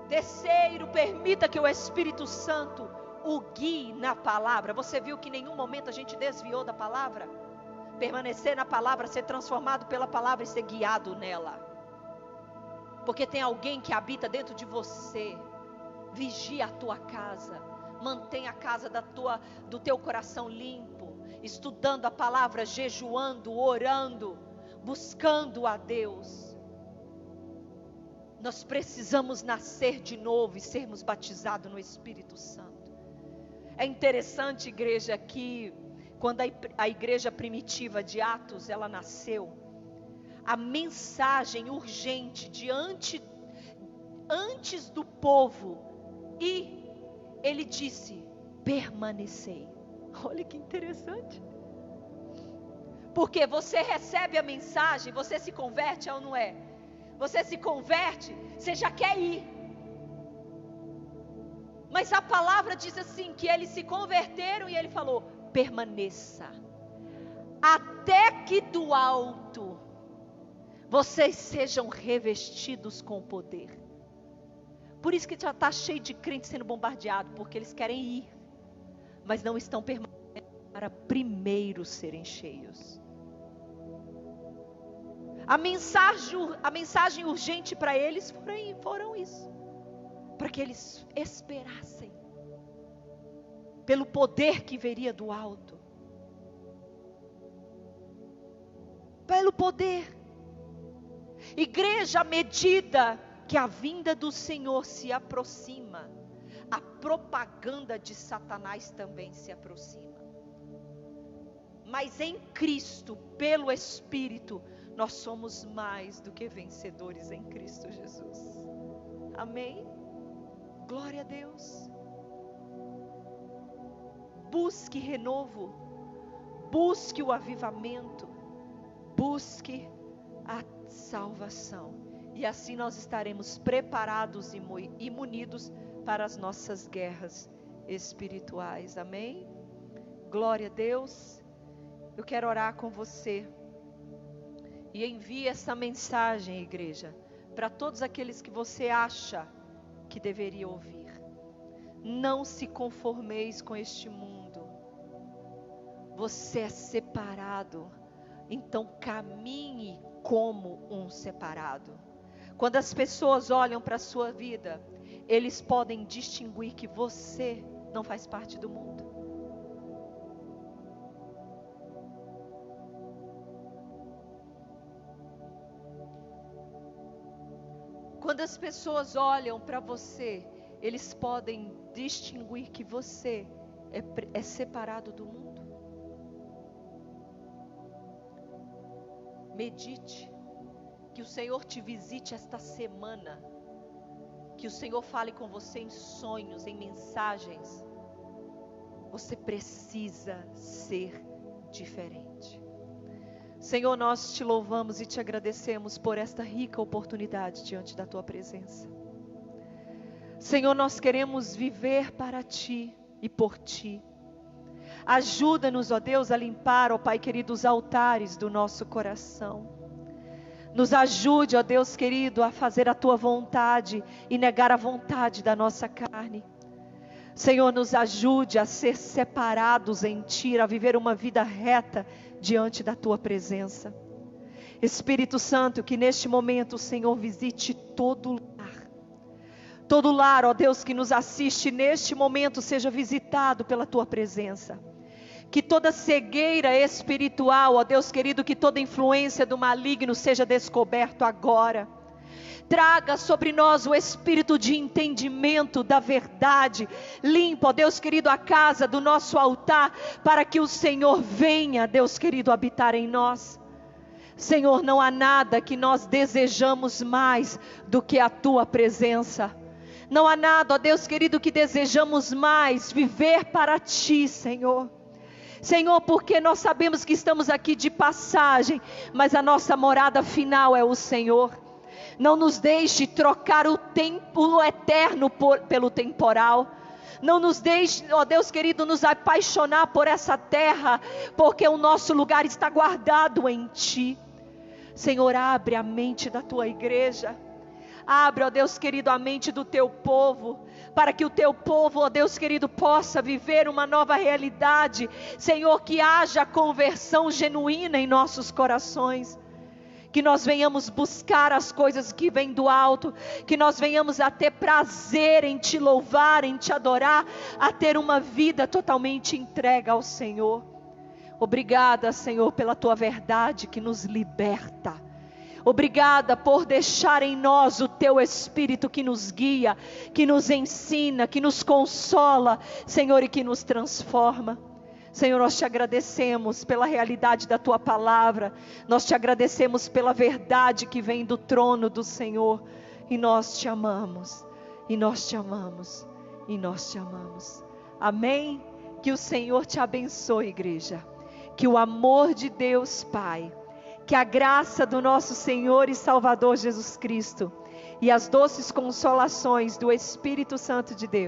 Terceiro, permita que o Espírito Santo o guie na palavra. Você viu que em nenhum momento a gente desviou da palavra? Permanecer na palavra, ser transformado pela palavra e ser guiado nela. Porque tem alguém que habita dentro de você. Vigia a tua casa. Mantenha a casa do teu coração limpo. Estudando a palavra, jejuando, orando, buscando a Deus. Nós precisamos nascer de novo e sermos batizados no Espírito Santo. É interessante, igreja, que quando a igreja primitiva de Atos, ela nasceu, a mensagem urgente antes do povo, e ele disse, permanecei. Olha que interessante. Porque você recebe a mensagem, você se converte ou não é? Você se converte, você já quer ir. Mas a palavra diz assim, que eles se converteram e ele falou, permaneça. Até que do alto, vocês sejam revestidos com poder. Por isso que já está cheio de crentes sendo bombardeado, porque eles querem ir. Mas não estão permanecendo para primeiro serem cheios. A mensagem urgente para eles foram isso. Para que eles esperassem. Pelo poder que viria do alto. Pelo poder. Igreja, à medida que a vinda do Senhor se aproxima, a propaganda de Satanás também se aproxima. Mas em Cristo, pelo Espírito, nós somos mais do que vencedores em Cristo Jesus. Amém? Glória a Deus. Busque renovo. Busque o avivamento. Busque a salvação. E assim nós estaremos preparados e munidos para as nossas guerras espirituais. Amém? Glória a Deus. Eu quero orar com você. E envie essa mensagem, igreja, para todos aqueles que você acha que deveria ouvir. Não se conformeis com este mundo. Você é separado. Então caminhe como um separado. Quando as pessoas olham para a sua vida, eles podem distinguir que você não faz parte do mundo. Quando as pessoas olham para você, eles podem distinguir que você é separado do mundo. Medite, que o Senhor te visite esta semana, que o Senhor fale com você em sonhos, em mensagens. Você precisa ser diferente. Senhor, nós te louvamos e te agradecemos por esta rica oportunidade diante da tua presença. Senhor, nós queremos viver para ti e por ti. Ajuda-nos, ó Deus, a limpar, ó Pai querido, os altares do nosso coração. Nos ajude, ó Deus querido, a fazer a tua vontade e negar a vontade da nossa carne. Senhor, nos ajude a ser separados em ti, a viver uma vida reta diante da tua presença. Espírito Santo, que neste momento o Senhor visite todo lugar. Todo lar, ó Deus, que nos assiste neste momento seja visitado pela tua presença. Que toda cegueira espiritual, ó Deus querido, que toda influência do maligno seja descoberto agora. Traga sobre nós o espírito de entendimento da verdade. Limpa, ó Deus querido, a casa do nosso altar, para que o Senhor venha, Deus querido, habitar em nós. Senhor, não há nada que nós desejamos mais do que a tua presença. Não há nada, ó Deus querido, que desejamos mais viver para ti, Senhor. Senhor, porque nós sabemos que estamos aqui de passagem, mas a nossa morada final é o Senhor. Não nos deixe trocar o eterno pelo temporal. Não nos deixe, ó Deus querido, nos apaixonar por essa terra, porque o nosso lugar está guardado em ti. Senhor, abre a mente da tua igreja. Abre, ó Deus querido, a mente do teu povo, para que o teu povo, ó Deus querido, possa viver uma nova realidade. Senhor, que haja conversão genuína em nossos corações. Que nós venhamos buscar as coisas que vêm do alto. Que nós venhamos a ter prazer em te louvar, em te adorar. A ter uma vida totalmente entregue ao Senhor. Obrigada, Senhor, pela tua verdade que nos liberta. Obrigada por deixar em nós o teu Espírito que nos guia, que nos ensina, que nos consola, Senhor, e que nos transforma. Senhor, nós te agradecemos pela realidade da tua palavra, nós te agradecemos pela verdade que vem do trono do Senhor, e nós te amamos, e nós te amamos, e nós te amamos. Amém? Que o Senhor te abençoe, igreja. Que o amor de Deus Pai, que a graça do nosso Senhor e Salvador Jesus Cristo e as doces consolações do Espírito Santo de Deus